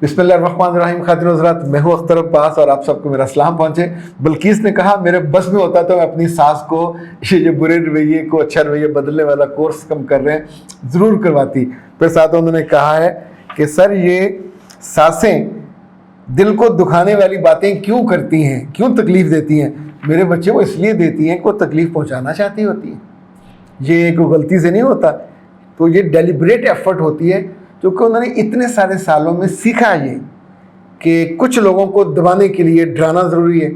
बिस्मिल्लाहिर्रहमानिर्रहीम। खातिन हज़रात, मैं हूँ अख्तर अब्बास और आप सबको मेरा सलाम पहुँचे। बल्कीस ने कहा मेरे बस में होता तो मैं अपनी सास को ये बुरे रवैये को अच्छा रवैया बदलने वाला कोर्स कम कर रहे हैं ज़रूर करवाती। फिर साथ उन्होंने कहा है कि सर ये सासें दिल को दुखाने वाली बातें क्यों करती हैं, क्यों तकलीफ़ देती हैं? मेरे बच्चे को इसलिए देती हैं कि वो तकलीफ़ पहुँचाना चाहती होती हैं, ये कोई गलती से नहीं होता। तो ये डेलिब्रेट एफर्ट होती है, क्योंकि उन्होंने इतने सारे सालों में सीखा ये कि कुछ लोगों को दबाने के लिए डराना ज़रूरी है।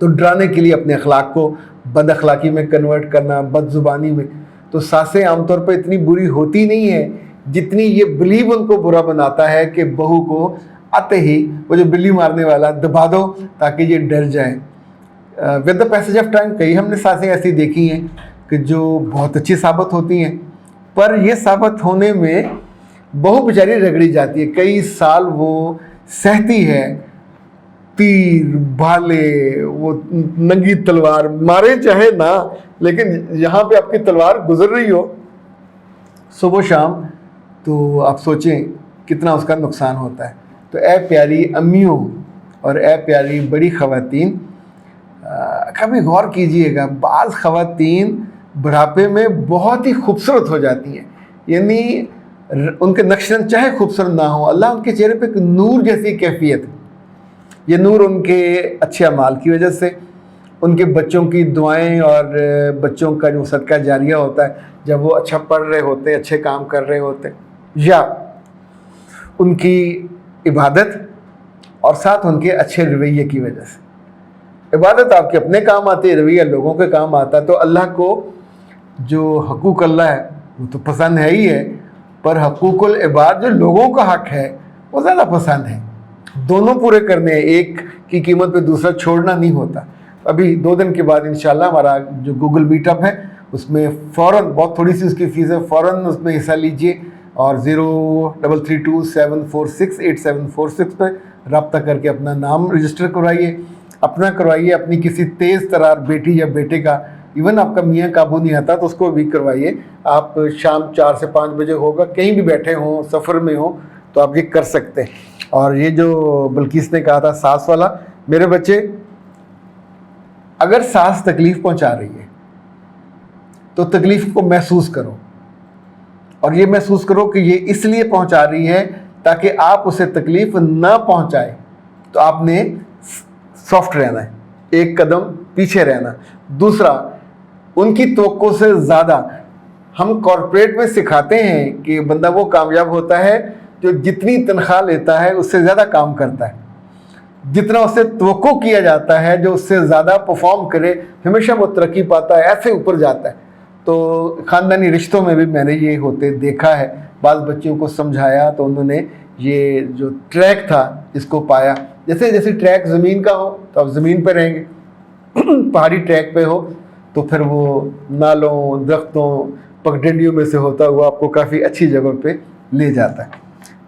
तो डराने के लिए अपने अखलाक को बद अखलाकी में कन्वर्ट करना, बदजुबानी में। तो सासें आमतौर पर इतनी बुरी होती नहीं है जितनी ये बिलीव उनको बुरा बनाता है कि बहू को आते ही वो जो बिल्ली मारने वाला दबा दो ताकि ये डर जाए। With the passage of time कई हमने सासें ऐसी देखी हैं कि जो बहुत अच्छी साबित होती हैं, पर ये साबित होने में बहू बेचारी रगड़ी जाती है। कई साल वो सहती है, तीर भाले, वो नंगी तलवार मारे चाहे ना, लेकिन यहाँ पे आपकी तलवार गुजर रही हो सुबह शाम, तो आप सोचें कितना उसका नुकसान होता है। तो ऐ प्यारी अम्मियों और ऐ प्यारी बड़ी ख़वातीन, कभी गौर कीजिएगा, बाज़ ख़वातीन बुढ़ापे में बहुत ही खूबसूरत हो जाती हैं। यानी उनके नक्श चाहे खूबसूरत ना हो, अल्लाह उनके चेहरे पे एक नूर जैसी कैफियत है। ये नूर उनके अच्छे अमाल की वजह से, उनके बच्चों की दुआएं और बच्चों का जो सदका जारिया होता है जब वो अच्छा पढ़ रहे होते, अच्छे काम कर रहे होते, या उनकी इबादत और साथ उनके अच्छे रवैये की वजह से। इबादत आपके अपने काम आती है, रवैया लोगों के काम आता है। तो अल्लाह को जो हकूक़ अल्लाह है वो तो पसंद है ही है, पर हकूक़ुल इबाद जो लोगों का हक है वो ज़्यादा पसंद है। दोनों पूरे करने हैं, एक की कीमत पे दूसरा छोड़ना नहीं होता। अभी 2 दिन के बाद इंशाल्लाह हमारा जो गूगल मीटअप है उसमें फ़ौरन, बहुत थोड़ी सी उसकी फ़ीस है, फ़ौरन उसमें हिस्सा लीजिए और 033274684746 पर रब्ता करके अपना नाम रजिस्टर करवाइए, अपना करवाइए, अपनी किसी तेज़ तरार बेटी या बेटे का, इवन आपका मियाँ काबू नहीं आता तो उसको भी करवाइए। आप शाम 4 से 5 बजे होगा, कहीं भी बैठे हों, सफ़र में हो, तो आप ये कर सकते हैं। और ये जो बल्कीस ने कहा था सास वाला, मेरे बच्चे, अगर सास तकलीफ़ पहुंचा रही है तो तकलीफ़ को महसूस करो, और ये महसूस करो कि ये इसलिए पहुंचा रही है ताकि आप उसे तकलीफ़ ना पहुंचाए। तो आपने सॉफ्ट रहना है, एक कदम पीछे रहना। दूसरा, उनकी तवक्को से ज़्यादा हम कॉर्पोरेट में सिखाते हैं कि बंदा वो कामयाब होता है जो जितनी तनख्वाह लेता है उससे ज़्यादा काम करता है, जितना उससे तवक्को किया जाता है, जो उससे ज़्यादा परफॉर्म करे हमेशा वो तरक्की पाता है, ऐसे ऊपर जाता है। तो ख़ानदानी रिश्तों में भी मैंने ये होते देखा है। बाज़ बच्चियों को समझाया तो उन्होंने ये जो ट्रैक था इसको पाया। जैसे जैसे ट्रैक ज़मीन का हो तो आप ज़मीन पर रहेंगे, पहाड़ी ट्रैक पे हो तो फिर वो नालों, दरख्तों, पगडंडियों में से होता हुआ आपको काफ़ी अच्छी जगह पे ले जाता है।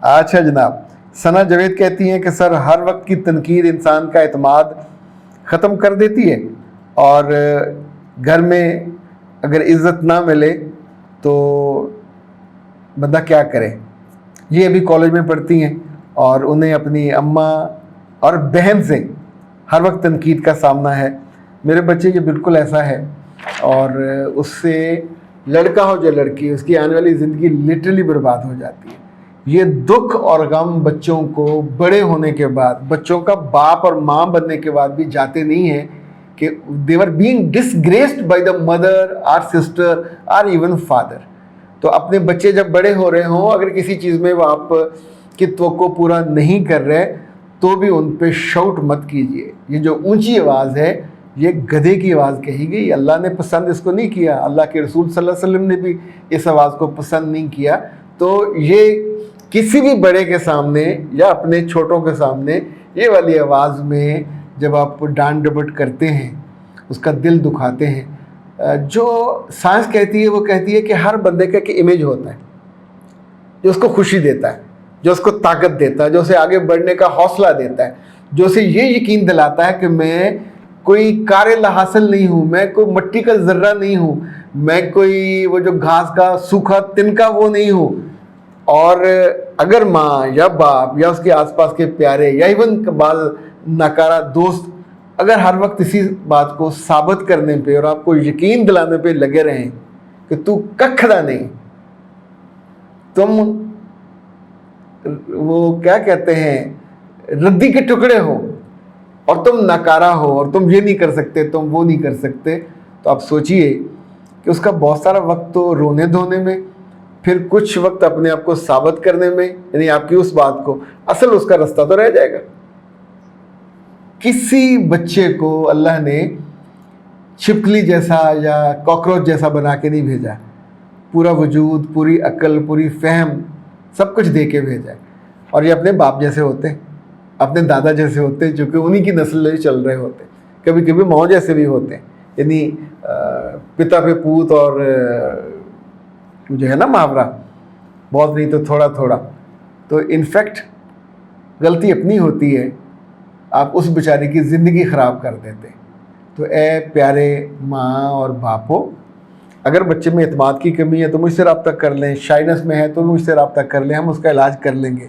अच्छा जनाब, सना जावेद कहती हैं कि सर हर वक्त की तनकीद इंसान का एतमाद ख़त्म कर देती है, और घर में अगर इज़्ज़त ना मिले तो बंदा क्या करे। ये अभी कॉलेज में पढ़ती हैं और उन्हें अपनी अम्मा और बहन से हर वक्त तनकीद का सामना है। मेरे बच्चे ये बिल्कुल ऐसा है, और उससे लड़का हो या लड़की, उसकी आने वाली ज़िंदगी लिटरली बर्बाद हो जाती है। ये दुख और गम बच्चों को बड़े होने के बाद, बच्चों का बाप और माँ बनने के बाद भी जाते नहीं हैं कि they were being disgraced by the mother और सिस्टर और इवन फादर। तो अपने बच्चे जब बड़े हो रहे हों, अगर किसी चीज़ में वो आप की तवक्को पूरा नहीं कर रहे तो भी उन पे शाउट मत कीजिए। ये जो ऊंची आवाज़ है ये गधे की आवाज़ कही गई, अल्लाह ने पसंद इसको नहीं किया, अल्लाह के रसूल सल्लल्लाहु अलैहि वसल्लम ने भी इस आवाज़ को पसंद नहीं किया। तो ये किसी भी बड़े के सामने या अपने छोटों के सामने ये वाली आवाज़ में जब आप डांट डपट करते हैं, उसका दिल दुखाते हैं। जो साइंस कहती है वो कहती है कि हर बंदे का एक इमेज होता है जो उसको खुशी देता है, जो उसको ताकत देता है, जो उसे आगे बढ़ने का हौसला देता है, जो उसे ये यकीन दिलाता है कि मैं कोई कारिल हासिल नहीं हूँ, मैं कोई मट्टी का ज़र्रा नहीं हूँ, मैं कोई वो जो घास का सूखा तिनका वो नहीं हूँ, اور اگر ماں یا باپ یا اس کے آس پاس کے پیارے یا ایون بعض ناکارہ دوست اگر ہر وقت اسی بات کو ثابت کرنے پہ اور آپ کو یقین دلانے پہ لگے رہیں کہ تو ککھڑا نہیں، تم وہ کیا کہتے ہیں ردی کے ٹکڑے ہو، اور تم ناکارہ ہو، اور تم یہ نہیں کر سکتے، تم وہ نہیں کر سکتے، تو آپ سوچئے کہ اس کا بہت سارا وقت تو رونے دھونے میں، پھر کچھ وقت اپنے آپ کو ثابت کرنے میں، یعنی آپ کی اس بات کو، اصل اس کا رستہ تو رہ جائے گا۔ کسی بچے کو اللہ نے چھپکلی جیسا یا کاکروچ جیسا بنا کے نہیں بھیجا، پورا وجود، پوری عقل، پوری فہم، سب کچھ دے کے بھیجا ہے، اور یہ اپنے باپ جیسے ہوتے ہیں، اپنے دادا جیسے ہوتے ہیں، چونکہ انہی کی نسل چل رہے ہوتے ہیں، کبھی کبھی ماں جیسے بھی ہوتے ہیں، یعنی پتا پہ پوت، اور جو ہے نا محاورہ، بہت نہیں تو تھوڑا تھوڑا، تو انفیکٹ غلطی اپنی ہوتی ہے، آپ اس بیچارے کی زندگی خراب کر دیتے۔ تو اے پیارے ماں اور باپو، اگر بچے میں اعتماد کی کمی ہے تو مجھ سے رابطہ کر لیں، شائنس میں ہے تو مجھ سے رابطہ کر لیں، ہم اس کا علاج کر لیں گے،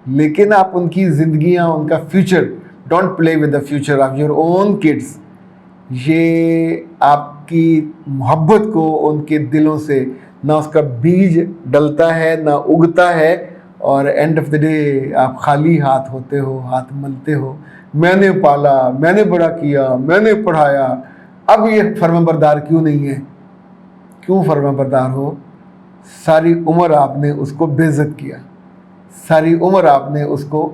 لیکن آپ ان کی زندگیاں، ان کا future, don't play with the future of your own kids. یہ آپ کی محبت کو ان کے دلوں سے نہ اس کا بیج ڈلتا ہے نہ اگتا ہے، اور اینڈ آف دا ڈے آپ خالی ہاتھ ہوتے ہو، ہاتھ ملتے ہو، میں نے پالا، میں نے بڑا کیا، میں نے پڑھایا، اب یہ فرما بردار کیوں نہیں ہے؟ کیوں فرما بردار ہو؟ ساری عمر آپ نے اس کو بے عزت کیا، ساری عمر آپ نے اس کو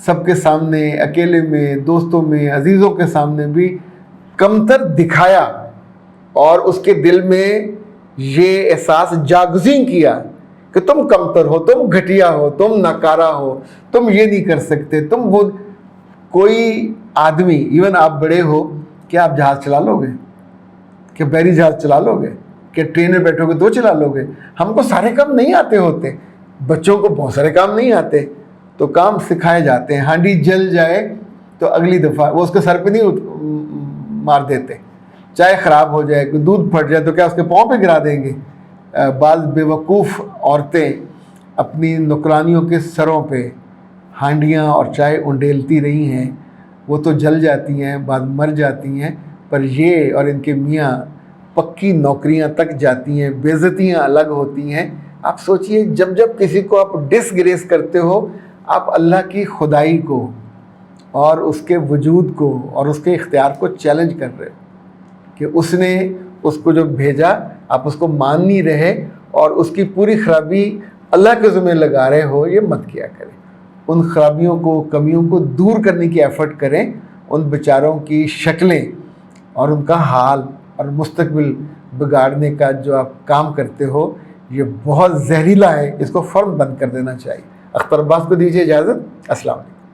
سب کے سامنے، اکیلے میں، دوستوں میں، عزیزوں کے سامنے بھی کمتر دکھایا، اور اس کے دل میں یہ احساس جاگزین کیا کہ تم کمتر ہو، تم گھٹیا ہو، تم ناکارہ ہو، تم یہ نہیں کر سکتے، تم وہ۔ کوئی آدمی، ایون آپ بڑے ہو، کیا آپ جہاز چلا لو گے؟ کہ بحری جہاز چلا لو گے؟ کہ ٹرین میں بیٹھو گے تو چلا لو گے؟ ہم کو سارے کام نہیں آتے ہوتے، بچوں کو بہت سارے کام نہیں آتے، تو کام سکھائے جاتے ہیں۔ ہانڈی جل جائے تو اگلی دفعہ وہ اس کے سر پہ نہیں مار دیتے، چائے خراب ہو جائے، دودھ پھٹ جائے تو کیا اس کے پاؤں پہ گرا دیں گے؟ بعض بیوقوف عورتیں اپنی نوکرانیوں کے سروں پہ ہانڈیاں اور چائے انڈیلتی رہی ہیں، وہ تو جل جاتی ہیں، بعد مر جاتی ہیں، پر یہ اور ان کے میاں پکی نوکریاں تک جاتی ہیں، بے عزتیاں الگ ہوتی ہیں۔ آپ سوچئے، جب جب کسی کو آپ ڈس گریس کرتے ہو، آپ اللہ کی خدائی کو اور اس کے وجود کو اور اس کے اختیار کو چیلنج کر رہے ہو کہ اس نے اس کو جو بھیجا، آپ اس کو مان نہیں رہے، اور اس کی پوری خرابی اللہ کے ذمہ لگا رہے ہو۔ یہ مت کیا کریں، ان خرابیوں کو، کمیوں کو دور کرنے کی ایفرٹ کریں۔ ان بیچاروں کی شکلیں اور ان کا حال اور مستقبل بگاڑنے کا جو آپ کام کرتے ہو، یہ بہت زہریلا ہے، اس کو فوراً بند کر دینا چاہیے۔ اختر عباس کو دیجیے اجازت۔ السلام علیکم۔